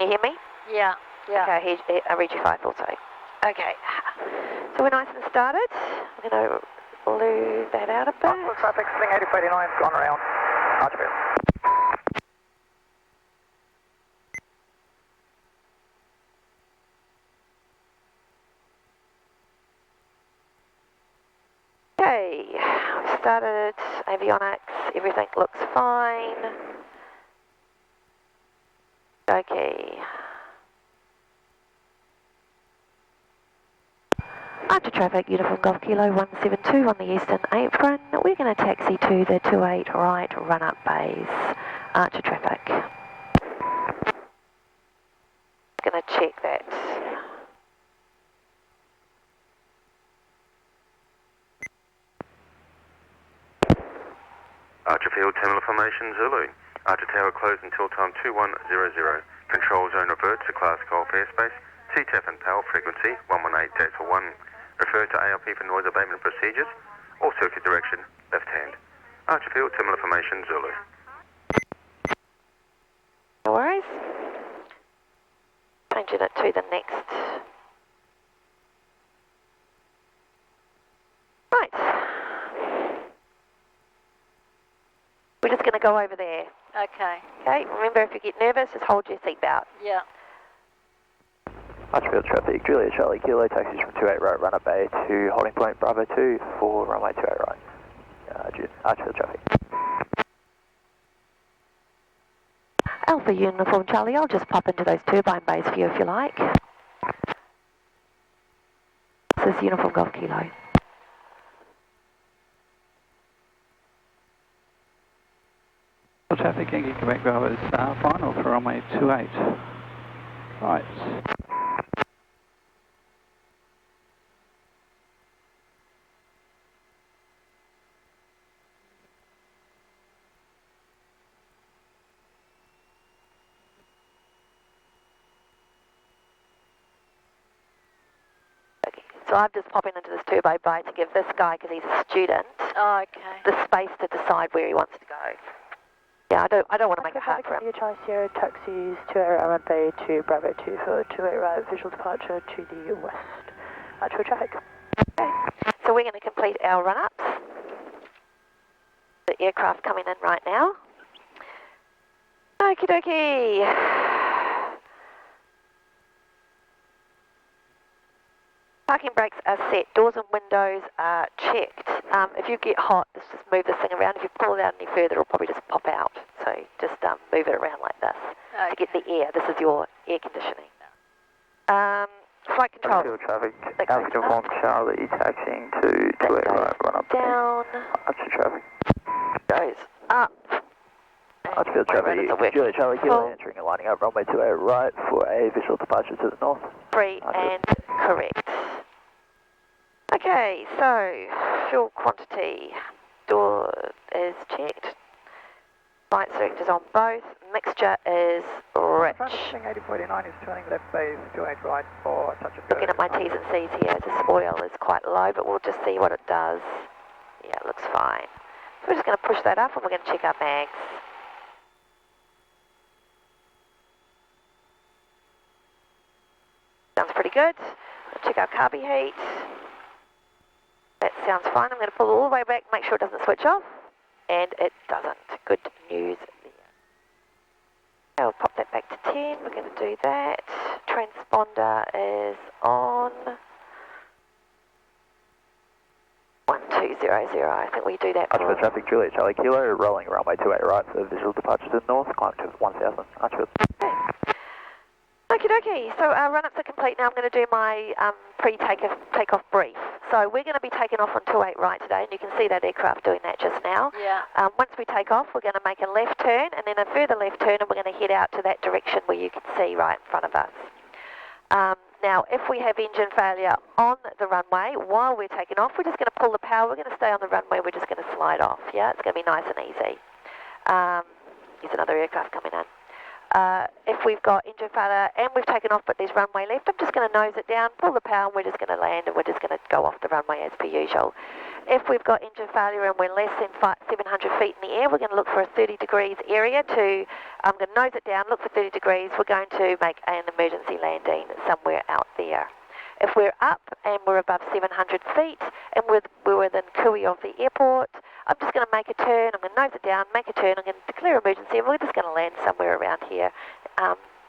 Can you hear me? Yeah, yeah. Okay, I read you 540. Okay, so we're nice and started. I'm going to lose that out a bit. Knoxville traffic, swing 8049, gone around Archfield. Okay, we've started avionics, everything looks fine. Okay. Archer traffic, Uniform Golf Kilo 172 on the eastern apron. We're going to taxi to the 28 right run-up base. Archer traffic. Going to check that. Archer Field, Terminal Formation, Zulu. Archer Tower closed until time 2100. Control zone reverts to class Golf airspace. CTAF and PAL frequency 118.1. Refer to ALP for noise abatement procedures. All circuit direction, left hand. Archer Field, Terminal Formation, Zulu. No worries. Changing it to the next. Right. We're just going to go over there. Okay. Okay, remember if you get nervous, just hold your seatbelt. Yeah. Archfield traffic, Juliet Charlie Kilo, taxis from 28 right, run up bay to holding point Bravo 2 for runway 28 right. Archfield traffic. Alpha Uniform Charlie, I'll just pop into those turbine bays for you if you like. This is Uniform Golf Kilo. Traffic, Yankee Quebec Bravo is final for runway 28. Right. So I'm just popping into this turbo bay to give this guy, because he's a student, Oh, okay. the space to decide where he wants to go. Yeah, I don't want to make it hard for him. Charlie Sierra taxis 28 right run bay to Bravo 2 for 28 right visual departure to the west. Archfield traffic. Okay. So we're going to complete our run-ups. The aircraft coming in right now. Okie dokie. Parking brakes are set, doors and windows are checked. If you get hot, just move this thing around. If you pull it out any further, it'll probably just pop out. So just move it around like this to get the air. This is your air conditioning. Flight control. Archfield traffic, Alpha Uniform Charlie, taxiing to 28 right, run up down. Archer traffic. Goes up. Archfield traffic, Juliet Charlie Kilo, entering and lining up runway 28 right for a visual departure to the north. Free and correct. Okay, so fuel quantity, door is checked, flight selectors on both, mixture is rich. Swing 8049 is turning left base 28 right for touch and go. Looking at my T's and C's here, this oil is quite low, but we'll just see what it does. Yeah, it looks fine. So we're just going to push that up and we're going to check our mags. Sounds pretty good. We'll check our carby heat. That sounds fine. I'm going to pull all the way back, make sure it doesn't switch off. And it doesn't. Good news there. I'll pop that back to 10. We're going to do that. Transponder is on. 1200. I think we do that for... Archfield traffic, Juliet Charlie Kilo, rolling runway 28 right for visual departure to the north, climb to 1000, Archfield. Okay. Okie dokie, so our run-ups are complete now. I'm going to do my pre-takeoff brief. So we're going to be taking off on 28 right today, and you can see that aircraft doing that just now. Yeah. Once we take off, we're going to make a left turn, and then a further left turn, and we're going to head out to that direction where you can see right in front of us. Now, if we have engine failure on the runway while we're taking off, we're just going to pull the power. We're going to stay on the runway. We're just going to slide off. Yeah, it's going to be nice and easy. Here's another aircraft coming in. If we've got engine failure and we've taken off but there's runway left, I'm just going to nose it down, pull the power, and we're just going to land and we're just going to go off the runway as per usual. If we've got engine failure and we're less than 700 feet in the air, we're going to look for a 30 degrees area to, I'm going to nose it down, look for 30 degrees, we're going to make an emergency landing somewhere out there. If we're up and we're above 700 feet and we're within cooey of the airport, I'm just going to make a turn, I'm going to nose it down, make a turn, I'm going to declare emergency, and we're just going to land somewhere around here.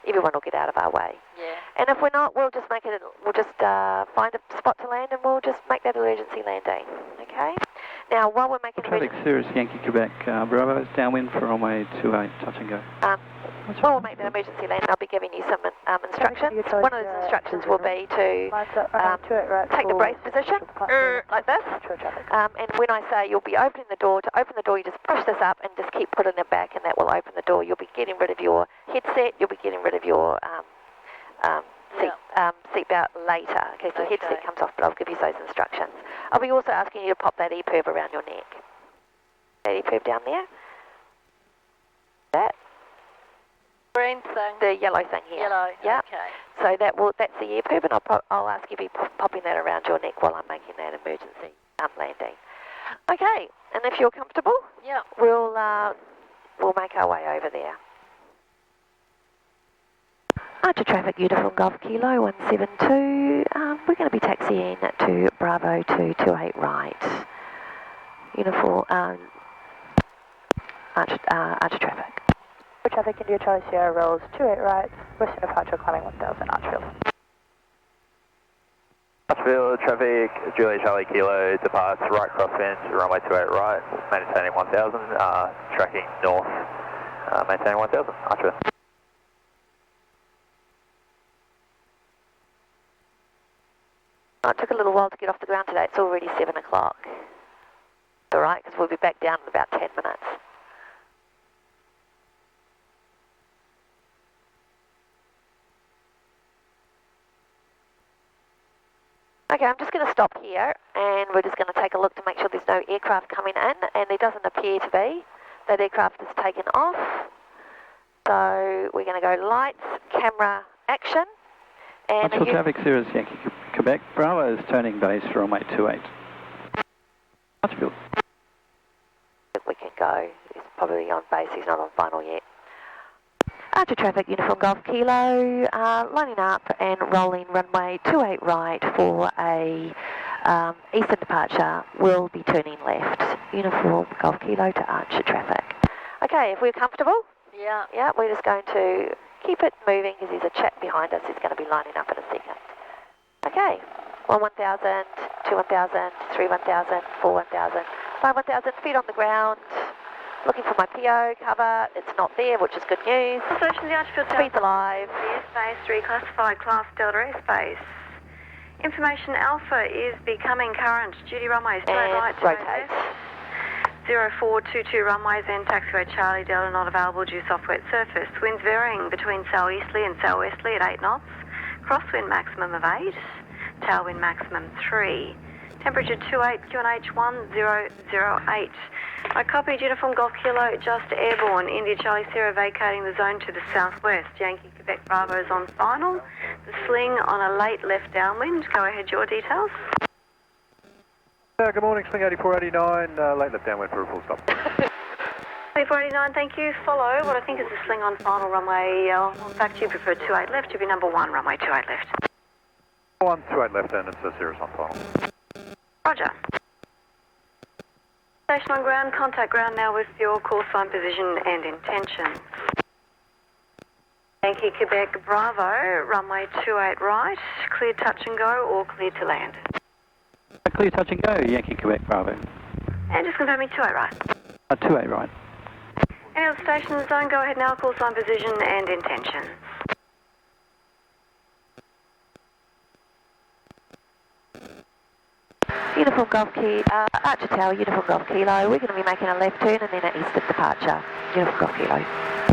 Everyone will get out of our way. Yeah. And if we're not, we'll just make it, we'll just find a spot to land and we'll just make that emergency landing. Okay? Now, while we're making Traffic Cirrus Yankee Quebec, Bravo, downwind for runway 28, touch and go. While we'll make that emergency landing, I'll be giving you some instructions. One of those instructions will be to take the brace position, like this. And when I say you'll be opening the door, to open the door you just push this up and just keep putting it back and that will open the door. You'll be getting rid of your headset, you'll be getting rid of your seatbelt later. Okay, so headset comes off, but I'll give you those instructions. I'll be also asking you to pop that EPIRB around your neck. That EPIRB down there. That. Green thing. The yellow thing here. Yellow. Yeah. Okay. So that's the EPIRB, and I'll ask you to be popping that around your neck while I'm making that emergency landing. Okay, and if you're comfortable, we'll make our way over there. Archer traffic, uniform Golf Kilo 172. We're going to be taxiing to Bravo 228 right. Uniform Archer traffic. Traffic India Charlie Sierra rolls 28 right, western departure climbing 1000 Archfield. Archfield traffic, Julia Charlie Kilo departs right crosswind, runway 28 right, maintaining 1000, tracking north, maintaining 1000, Archfield. It took a little while to get off the ground today, it's already 7 o'clock. Alright, because we'll be back down in about 10 minutes. Okay, I'm just going to stop here and we're just going to take a look to make sure there's no aircraft coming in, and there doesn't appear to be. That aircraft is taken off. So we're going to go lights, camera, action. And Archer traffic Cirrus Yankee Quebec, Bravo is turning base for runway 28. Archfield. We can go. He's probably on base, he's not on final yet. Archer traffic, uniform Golf Kilo, lining up and rolling runway 28 right for a eastern departure. We'll be turning left. Uniform Golf Kilo to Archer traffic. Okay, if we're comfortable, we're just going to keep it moving because there's a chap behind us who's going to be lining up in a second. Okay, 1000, 1000, 1000, 1000, 1000, feet on the ground. Looking for my PO cover, it's not there, which is good news. Solution the Archfield Speed's alive. Airspace, reclassified class Delta airspace. Information Alpha is becoming current. Duty runway straight right to rotate. 0422 runway, then taxiway Charlie Delta not available due soft wet surface. Winds varying between southeasterly and southwesterly at 8 knots. Crosswind maximum of 8. Tailwind maximum 3. Temperature 28, QNH 1008. I copied uniform Golf Kilo, just airborne. India Charlie Sierra vacating the zone to the southwest. Yankee Quebec Bravo is on final. The sling on a late left downwind. Go ahead, your details. Good morning, sling 8489, late left downwind for a full stop. 8489, thank you. Follow what I think is the sling on final runway. In fact, you prefer 28 left to be number 1, runway 28 left. 128 left and it's a Cirrus on final. Roger. Station on ground, contact ground now with your call sign position and intention. Yankee Quebec Bravo, runway 28 right, clear touch and go or clear to land. Clear touch and go, Yankee Quebec Bravo. And just confirming 28 right. 28 right. Any other station in the zone, go ahead now, call sign position and intention. Uniform Golf Kilo, Archer Tower, Uniform Golf Kilo. We're going to be making a left turn and then an eastern departure. Uniform Golf Kilo.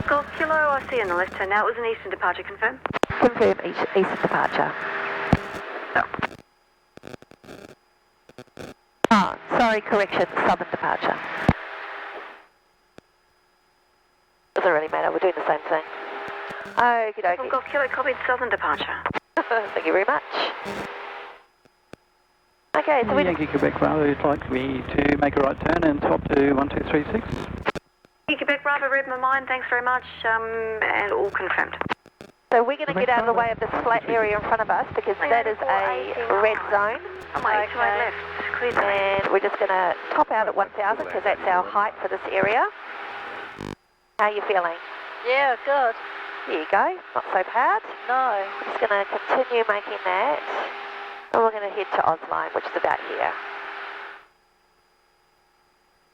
Golf Kilo, I see in the left turn now. It was an eastern departure, confirm? Confirm eastern departure. Oh, sorry, correction, southern departure. Doesn't really matter, we're doing the same thing. Okie dokie. Golf Kilo, copied southern departure. Thank you very much. Okay, so we just... Yankee Quebec Bravo would like me to make a right turn and swap to 1236. Quebec Bravo, read my mind, thanks very much, and all confirmed. So we're going to get out of the way of this flat area in front of us because that is a red zone. Oh my, to my left, clear. And we're just going to top out at 1000 because that's our height for this area. How are you feeling? Yeah, good. Here you go, not so bad. No. We're just going to continue making that. And we're going to head to Osline, which is about here.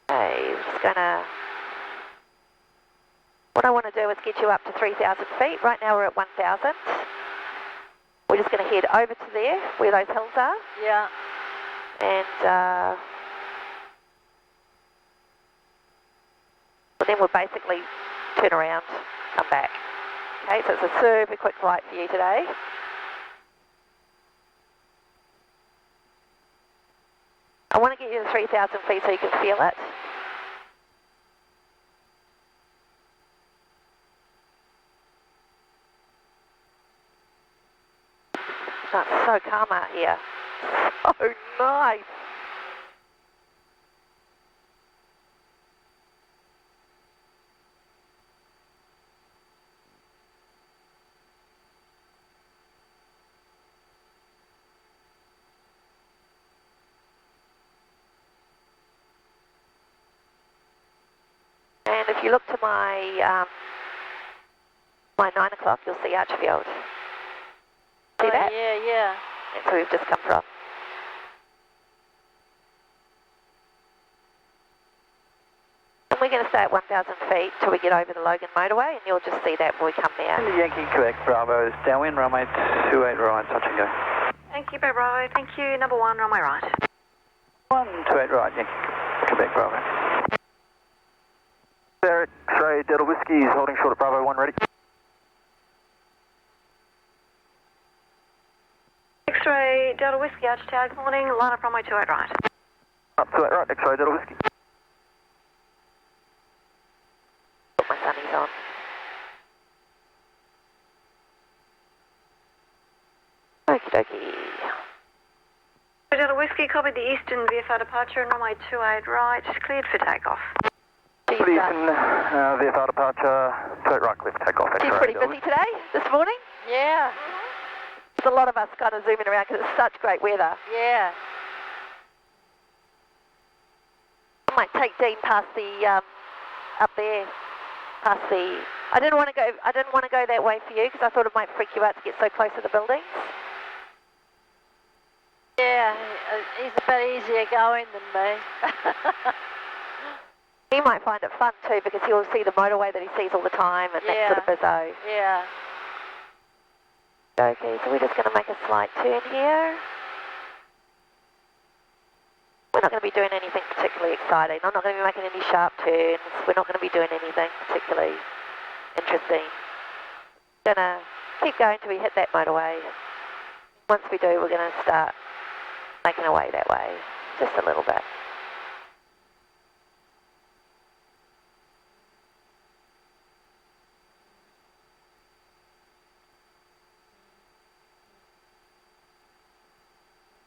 Okay, we're just going to... What I want to do is get you up to 3,000 feet. Right now we're at 1,000. We're just going to head over to there, where those hills are. Yeah. And then we'll basically turn around, come back. Okay, so it's a super quick flight for you today. I want to get you to 3,000 feet so you can feel it. Oh, it's so calm out here. So nice. And if you look to my 9 o'clock, you'll see Archfield. See that? Yeah. That's where we've just come from. And we're going to stay at 1,000 feet till we get over the Logan motorway, and you'll just see that when we come there. Yankee Quebec Bravo is downwind, runway 28 right, touch and go. Thank you, Bravo. Thank you, number 1, runway right. 128 right, Yankee Quebec Bravo. Derek, X-ray Delta Whiskey is holding short of Bravo 1, ready. X-ray Delta Whiskey, Arch Tower, good morning, line up runway 28 right. Up 28 right, X-ray Delta Whiskey. Put my sunnies on. Okie dokie. Delta Whiskey, copied the eastern VFR departure and runway 28 right, cleared for takeoff. She's, For the Eastern VFR departure, 28 right, clear for takeoff. she's X-ray pretty Delta busy today, this morning. Yeah. There's a lot of us kind of zooming around because it's such great weather. Yeah. I might take Dean past the up there, past the. I didn't want to go that way for you because I thought it might freak you out to get so close to the buildings. Yeah, he's a bit easier going than me. He might find it fun too because he'll see the motorway that he sees all the time and that sort of bizzo. Yeah. Okay, so we're just going to make a slight turn here. We're not going to be doing anything particularly exciting. I'm not going to be making any sharp turns. We're not going to be doing anything particularly interesting. Going to keep going till we hit that motorway. Once we do, we're going to start making our way that way, just a little bit.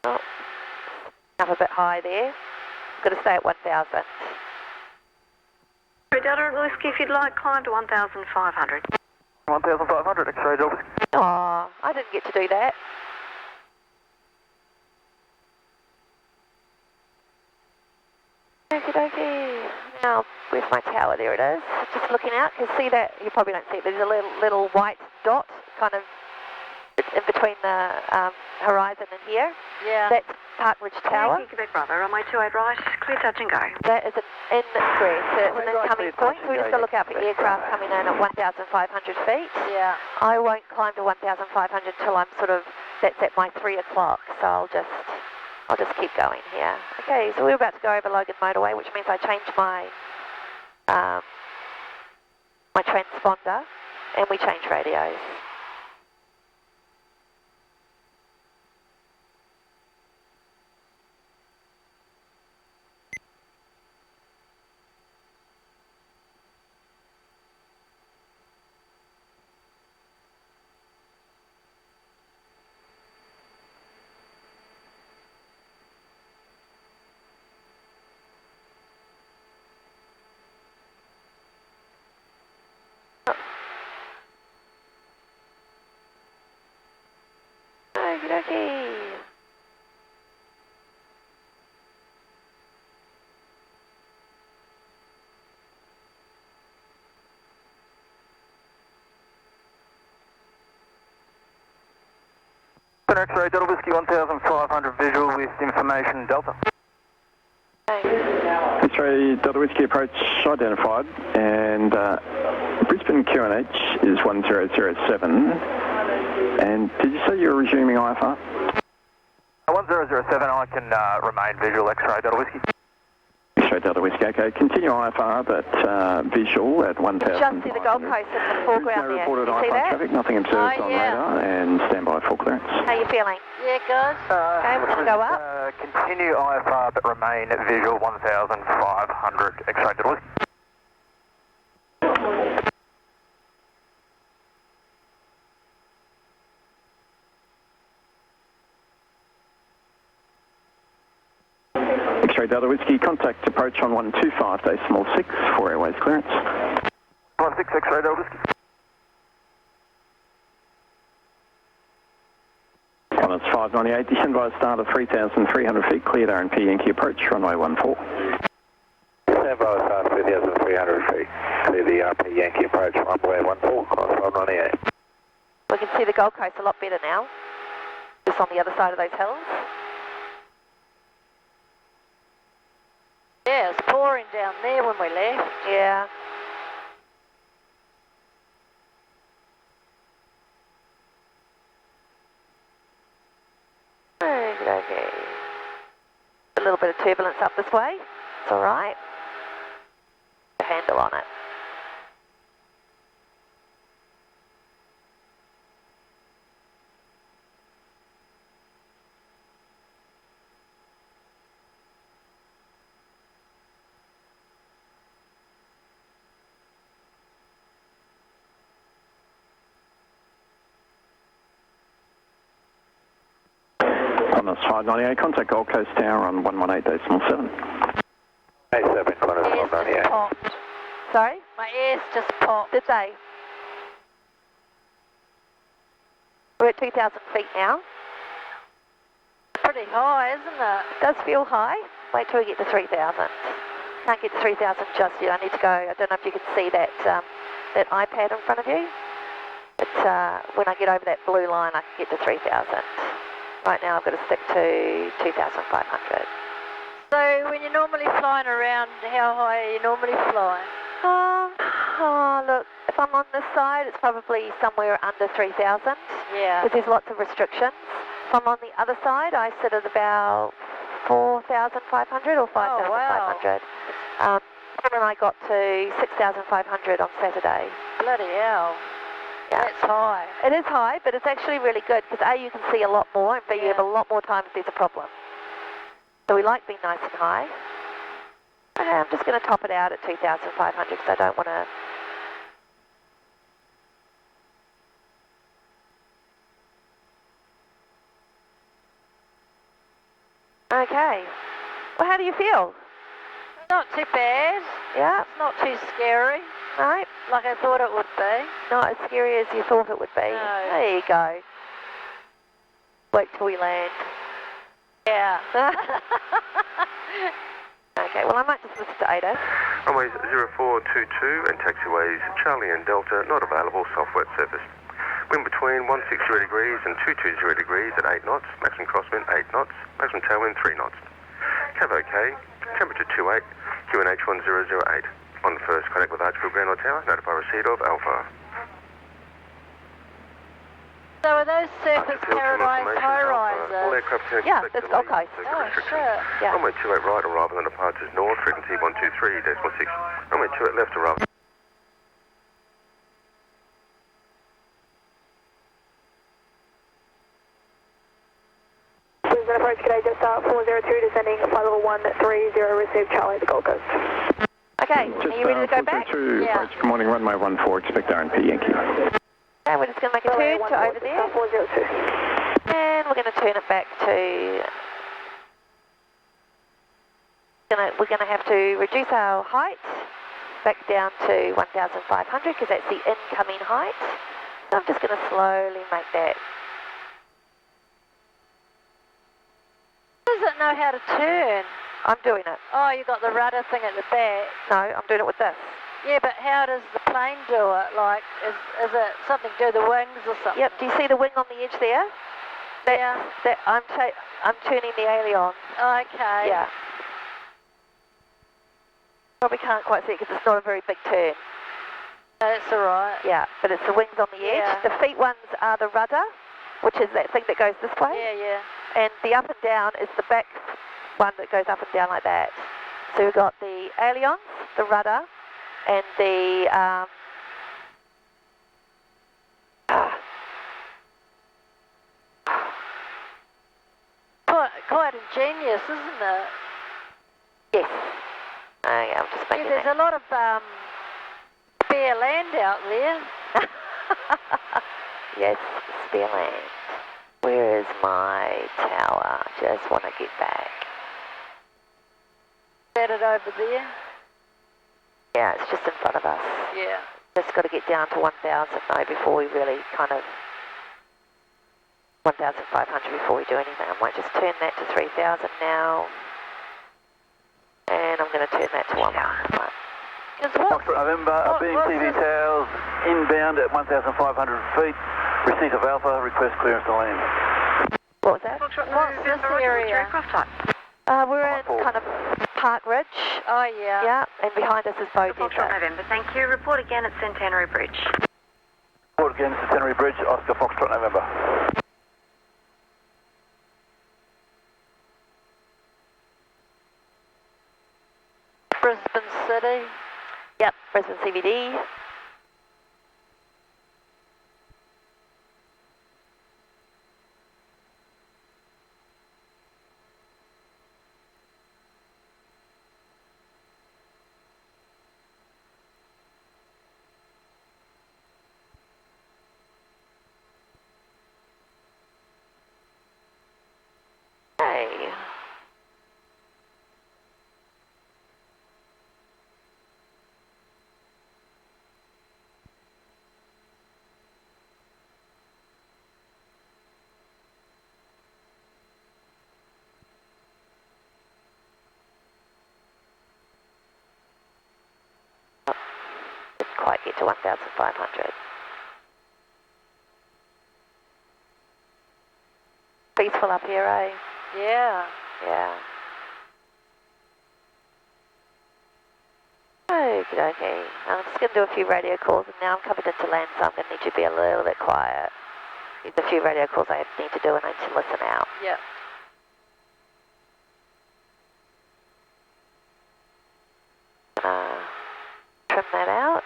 Oh, up a bit high there. Got to stay at 1,000. Delta Whiskey, if you'd like, climb to 1,500. 1,500, X-ray Delta Whiskey. Oh, I didn't get to do that. Okie dokie. Now, where's my tower? There it is. Just looking out, because see that, you probably don't see it, but there's a little white dot kind of in between the horizon and here. Yeah. That's Park Ridge Tower. Yankee Quebec Bravo, runway 28 right, clear touch and go. That is an ingress, so it's an incoming point, so we just got to look out for aircraft coming in at 1,500 feet. Yeah. I won't climb to 1,500 till I'm sort of, that's at my 3 o'clock, so I'll just keep going here. Okay, so we're about to go over Logan motorway, which means I changed my my transponder, and we change radios. okey. X-ray Delta Whiskey 1500 visual with information Delta. X-ray Delta Whiskey approach identified, and Brisbane QNH is 1007. And did you say you're resuming IFR? 1007, I can remain visual X-ray Delta Whiskey. X-ray Delta Whiskey, okay. Continue IFR, but visual at 1000. Just see the Gold Coast in the foreground there. Reported You see IFR that? traffic, nothing observed on radar, and stand by full clearance. How are you feeling? Yeah, good. Okay, we're going to go up. Continue IFR, but remain visual 1500 X-ray Delta Whiskey. X-ray Delta Whiskey, contact approach on 125.6 for airways clearance. 16 X-ray Delta Whiskey. On its 598, descend by a start of 3,300 feet, cleared RNP Yankee approach, runway 14. Stand by start 3,300 feet. Clear the RP Yankee approach, runway 14, climb 598. We can see the Gold Coast a lot better now. Just on the other side of those hills. Yeah, it's pouring down there when we left. Yeah. Okay. A little bit of turbulence up this way. It's all right. A handle on it. On this 598, contact Gold Coast Tower on 118.7. A7, Qantas Ears 598. just popped. Sorry? My ears just popped. Did they? We're at 2,000 feet now. Pretty high, isn't it? Does feel high. Wait till we get to 3,000. Can't get to 3,000 just yet. I need to go. I don't know if you can see that that iPad in front of you. But when I get over that blue line, I can get to 3,000. Right now, I've got to stick to 2,500. So when you're normally flying around, how high are you normally flying? Look, if I'm on this side, it's probably somewhere under 3,000. Yeah. Because there's lots of restrictions. If I'm on the other side, I sit at about 4,500 or 5,500. When I got to 6,500 on Saturday. Bloody hell. Yeah. That's high. It is high, but it's actually really good because A, you can see a lot more, and B, you have a lot more time if there's a problem. So we like being nice and high. And I'm just going to top it out at 2,500 because I don't want to... Okay. Well, how do you feel? Not too bad. Yeah? It's not too scary, Right? like I thought it would be. Not as scary as you thought it would be. No. There you go. Wait till we land. Yeah. Okay, well I might just listen to ADAS. Runways 0422 and taxiways Charlie and Delta not available, soft wet surface. Wind between 160 degrees and 220 degrees at 8 knots, maximum crosswind 8 knots, maximum tailwind 3 knots. Cav OK, temperature 28, QNH 1008. On the first, contact with Archfield Grand Tower, notify receipt of Alpha. So are those Surface Archfield, Paradise confirmation, high-rises? All aircraft can Yeah, expect that's delay Gold Coast. due to Oh, restrictions. shit. Yeah. Runway 28 right arrival on departures north, frequency 123.6. Runway 28 left arrival. Brisbane approach, g'day, just 402, descending flight level 130, receive Charlie at the Gold Coast. Okay, Just are you ready to go back? 422, Yeah. approach, good morning, runway 14, expect RNP Yankee. Okay, we're just going to make a turn to over there. 402. And we're going to turn it back to... We're going to have to reduce our height back down to 1,500 because that's the incoming height. So I'm just going to slowly make that don't know how to turn. I'm doing it. Oh, you got the rudder thing at the back. No, I'm doing it with this. Yeah, but how does the plane do it? Like, is it something to do with the wings or something? Yep, do you see the wing on the edge there? Yeah. I'm turning the aileron. Okay. Yeah. Probably can't quite see it because it's not a very big turn. No, that's all right. Yeah, but it's the wings on the edge. Yeah. The feet ones are the rudder, which is that thing that goes this way. Yeah, yeah. And the up and down is the back one that goes up and down like that. So we've got the ailerons, the rudder, and the Quite ingenious, isn't it? yes. Okay, I'm just Yeah, making there's that. a lot of bare land out there. Yes, spare land. Where is my tower? Just want to get back. Set it over there. Yeah, it's just in front of us. Yeah. Just got to get down to 1,000 though before we really kind of 1,500 before we do anything. I might just turn that to 3,000 now, and I'm going to turn that to 1,000. Foxtrot November, BMTV towers inbound at 1,500 feet. Receipt of Alpha, request clearance to land. What was that? What's this area? We're in kind of Park Ridge. Oh, yeah. Yeah, and behind us is Bow Foxtrot Desert. November, thank you. Report again at Centenary Bridge. Report again, Centenary Bridge, Oscar Foxtrot November. Brisbane City. Yep, Brisbane CBD. Hey. Didn't quite get to 1,500. Peaceful up here, eh? Yeah. Yeah. Okay. I'm just going to do a few radio calls, and now I'm coming into land, so I'm going to need you to be a little bit quiet. There's a few radio calls I need to do, and I need to listen out. Yeah. Trim that out.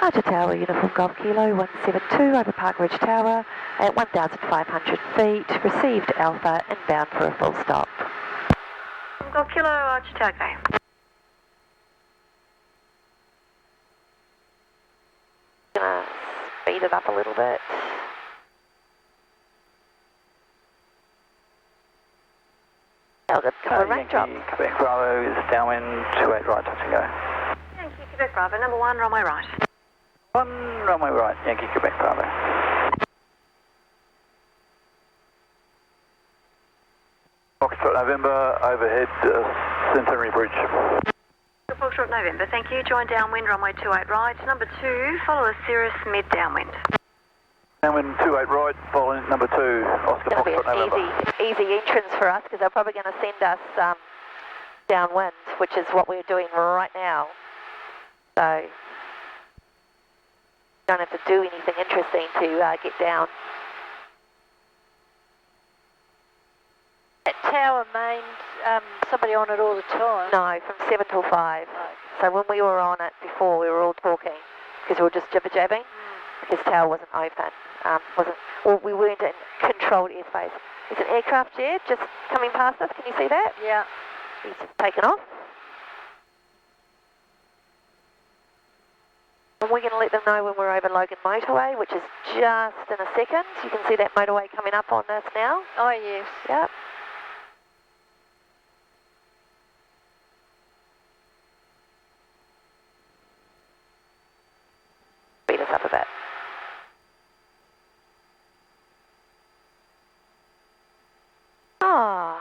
Archer Tower, Uniform Golf Kilo 172 over Park Ridge Tower at 1,500 feet. Received Alpha inbound for a full stop. Golf Kilo, Archer Tower, go. Gonna speed it up a little bit. Oh, good. Couple of raindrops. Quebec Bravo is downwind, 28 right, touch and go. Yankee Quebec Bravo, number 1, runway right. 1 runway right, Yankee Quebec Bravo. Foxtrot November, overhead Centenary Bridge. Foxtrot November, thank you. Join downwind, runway 28 right. Number 2, follow a Cirrus mid downwind. Downwind 28 right, following number 2, Oscar It'll be Foxtrot an November. easy entrance for us because they're probably going to send us downwind, which is what we're doing right now. So don't have to do anything interesting to get down. That tower main, somebody on it all the time. No, from 7 till 5. Okay. So when we were on it before, we were all talking because we were just jibber-jabbing. His tower wasn't open, we weren't in controlled airspace. There's an aircraft jet just coming past us. Can you see that? Yeah. He's just taken off. And we're going to let them know when we're over Logan Motorway, which is just in a second. You can see that motorway coming up on us now. Oh, yes. Yep. Speed us up a bit. Oh,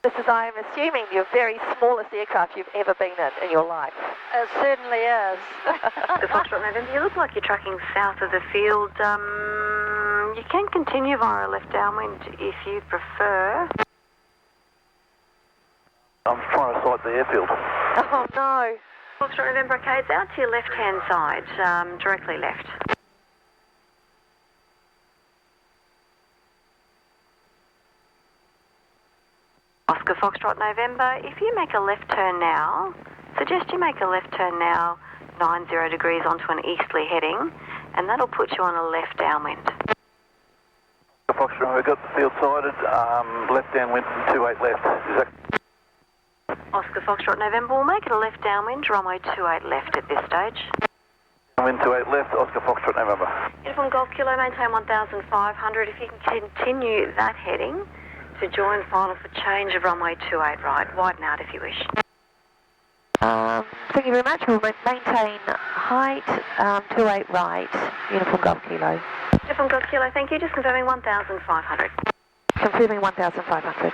this is, I'm assuming, your very smallest aircraft you've ever been in your life. It certainly is. The Foxtrot November, you look like you're tracking south of the field. You can continue via a left downwind if you prefer. I'm trying to sight the airfield. Oh no. Foxtrot November, okay, it's out to your left-hand side, directly left. Oscar Foxtrot November, if you make a left turn now, suggest you make a left turn now 90 degrees onto an easterly heading, and that'll put you on a left downwind. Foxtrot, we've got the field sighted, left downwind, 28 left. Is that... Oscar Foxtrot November, we'll make it a left downwind, runway 28 left at this stage. Wind 28 left, Oscar Foxtrot November. Uniform Golf Kilo, maintain 1,500. If you can continue that heading to join final for change of runway 28 right. Widen out if you wish. Thank you very much. We'll maintain height, 28 right, Uniform Golf Kilo. Uniform Golf Kilo, thank you. Just confirming 1,500. Confirming 1,500.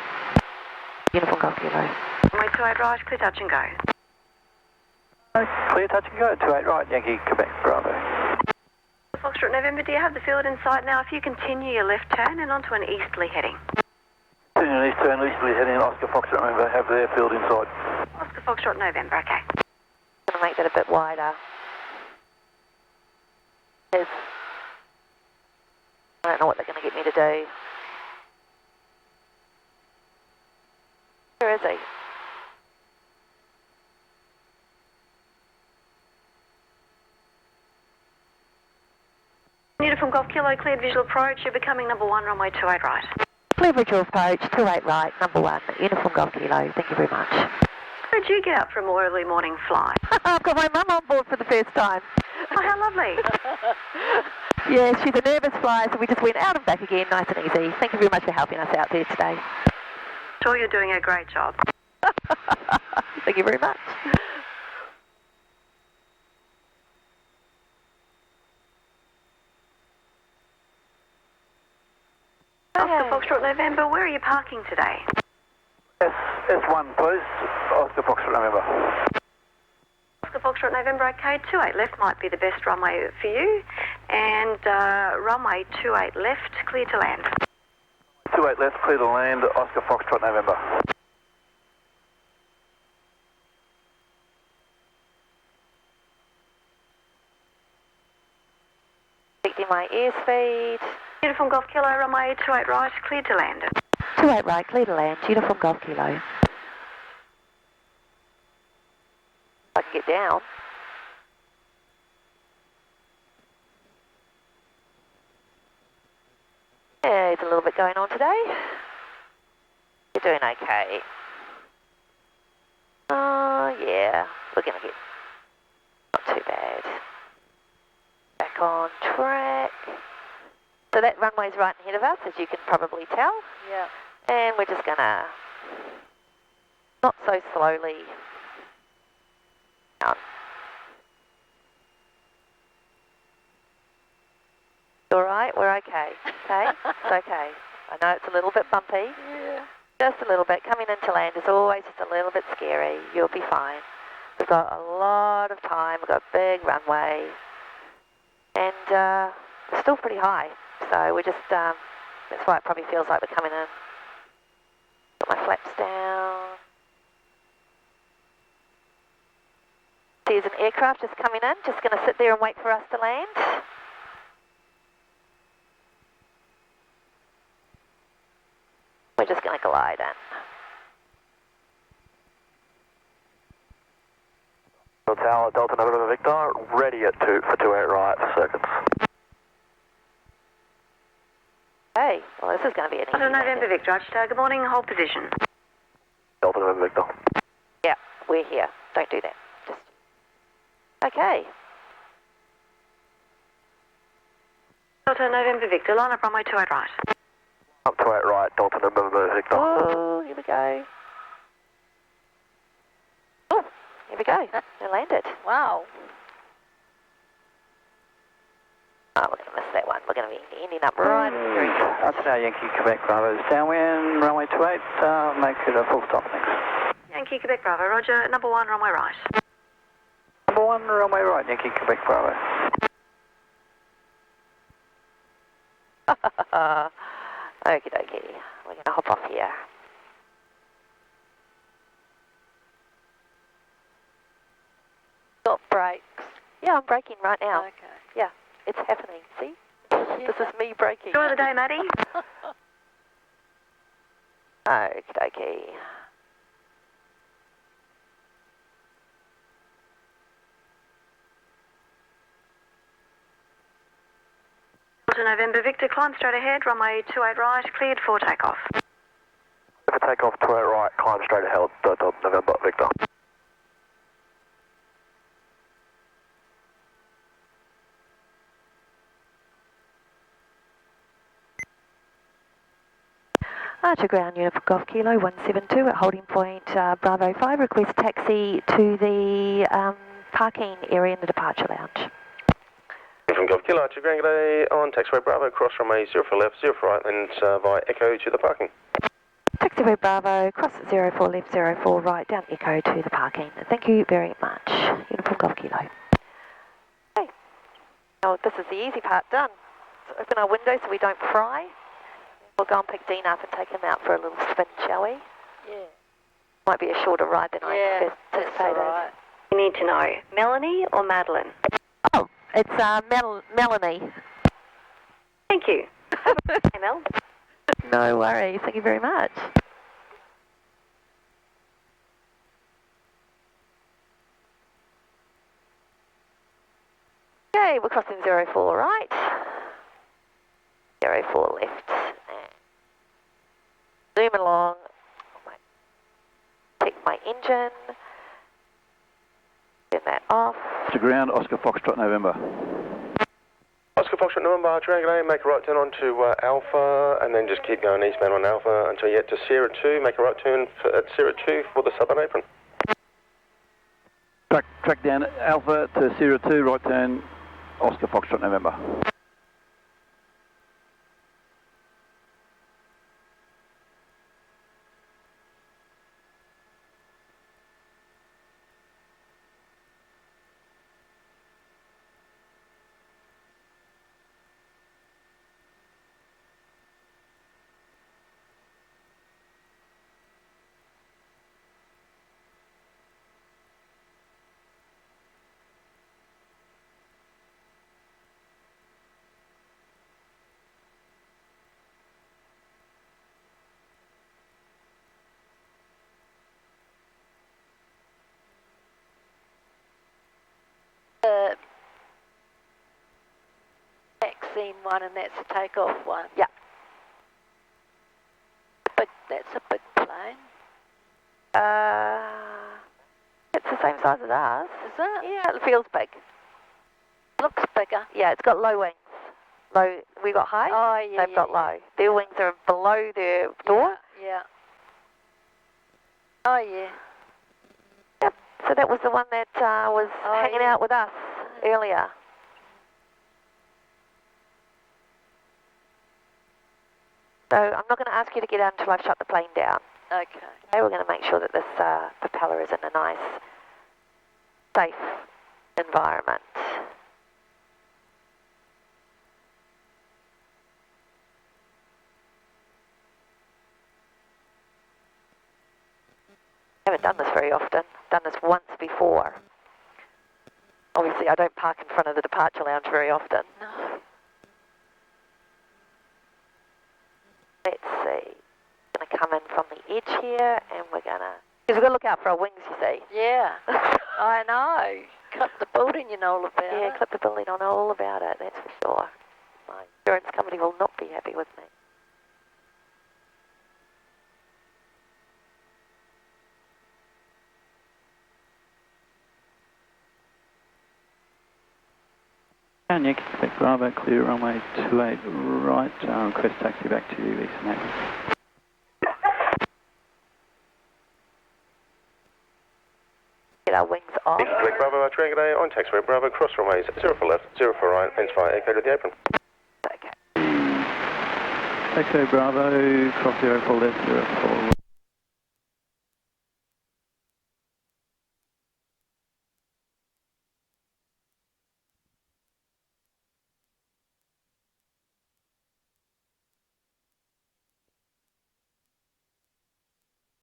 Uniform Golf Kilo. Runway 28 right, clear touch and go. Clear touch and go, 28 right, Yankee, Quebec, Bravo. Foxtrot November, do you have the field in sight now? If you continue your left turn and onto an easterly heading. Turning an east turn, easterly heading, Oscar Foxtrot November, have the airfield inside. Oscar Foxtrot November, okay. I'm going to make that a bit wider. I don't know what they're going to get me to do. Where is he? Uniform Golf Kilo, cleared visual approach. You're becoming number 1, runway 28 right. Clear visual approach, 28 right, number 1, Uniform Golf Kilo. Thank you very much. Where did you get up for an early morning flight? I've got my mum on board for the first time. Oh, how lovely. Yeah, she's a nervous flyer, so we just went out and back again, nice and easy. Thank you very much for helping us out there today. Sure, you're doing a great job. Thank you very much. Oscar Foxtrot November, where are you parking today? S1, please, Oscar Foxtrot November. Oscar Foxtrot November, okay, 28 left might be the best runway for you. And runway 28 left, clear to land. 28 left, clear to land, Oscar Foxtrot November. Predicting my airspeed. Uniform Golf Kilo, runway 28 right, clear to land. 28 right, clear to land, Uniform Golf Kilo. I can get down. Yeah, there's a little bit going on today. You're doing okay. Oh, yeah, we're going to get not too bad. Back on track. So that runway's right ahead of us, as you can probably tell. Yeah. And we're just going to, not so slowly, down. All right, we're okay. Okay, it's okay. I know it's a little bit bumpy. Yeah. Just a little bit. Coming into land is always just a little bit scary. You'll be fine. We've got a lot of time. We've got a big runway. And it's still pretty high. So we're just, that's why it probably feels like we're coming in. Got my flaps down. There's an aircraft just coming in. Just going to sit there and wait for us to land. We're just going to glide in. Tower, Delta November Victor, ready at for 28 right for circuits. Hey, well this is going to be an easy Delta November landing. Victor, Archie, good morning, hold position. Delta November Victor. Yeah, we're here. Don't do that. Just... Okay. Delta November Victor, line up runway 28 right. Up 28 right, Delta November Victor. Oh, here we go. Oh, here we go. They landed. Wow. Oh, we're going to miss that one. We're going to be ending up right at the street. Tower Yankee Quebec Bravo is downwind, runway 28, make it a full stop, thanks. Yankee Quebec Bravo, roger, number 1, runway right. Number 1, runway right, Yankee Quebec Bravo. Okie dokie. We're going to hop off here. Got brakes. Yeah, I'm braking right now. Okay. Yeah, it's happening. See? This is me braking. Enjoy the day, Maddie. Okie dokie. To November Victor, climb straight ahead, runway 28 right, cleared for takeoff. For takeoff, 28 right, climb straight ahead, November Victor. Archer ground unit for Golf Kilo 172 at holding point Bravo 5. Request taxi to the parking area in the departure lounge. From Golf Kilo, Archer Ground today on taxiway Bravo, cross runway 0 for left, 0 for right, and via Echo to the parking. Taxiway Bravo, cross 04 left, 04 right, down Echo to the parking. Thank you very much. Uniform Golf Kilo. Okay. Oh, this is the easy part done. So open our window so we don't fry. We'll go and pick Dean up and take him out for a little spin, shall we? Yeah. Might be a shorter ride than I anticipated. That's all right. You need to know, Melanie or Madeline? Oh, it's Melanie. Thank you. Hey, Mel. No worries. Thank you very much. Okay, we're crossing 04 right, 04 left, and zoom along. Take my engine, turn that off. To ground, Oscar Foxtrot November. Oscar Foxtrot November, Archer Ground, make a right turn onto Alpha, and then just keep going eastbound on Alpha until you get to Sierra 2, make a right turn at Sierra 2 for the southern apron. Track down Alpha to Sierra 2, right turn, Oscar Foxtrot November. The vaccine one, and that's the takeoff one. Yeah. But that's a big plane. It's the same size as ours. Is it? Yeah, it feels big. Looks bigger. Yeah, it's got low wings. Low. We got high. Oh, yeah. They've got low. Their wings are below their door. Yeah. Oh, yeah. Yep. So that was the one that was hanging out with us earlier. So I'm not going to ask you to get out until I've shut the plane down. Okay. Okay, we're going to make sure that this propeller is in a nice, safe environment. I haven't done this very often. Done this once before. Obviously, I don't park in front of the departure lounge very often. No. Let's see. Going to come in from the edge here, and we're going to... Because we've got to look out for our wings, you see. Yeah. I know. Cut the building, you know all about it. Yeah, clip the building, I know all about it, that's for sure. My insurance company will not be happy with me. Yankee Quebec Bravo, clear runway 28 right, request taxi back to Eastern Apron. Get our wings off. Flick Bravo, Triangulate on taxiway Bravo, cross runways 0 for left, 0 for right, fence fire, echo to the apron. Okay. Taxi Bravo, cross 0 for left, 0 for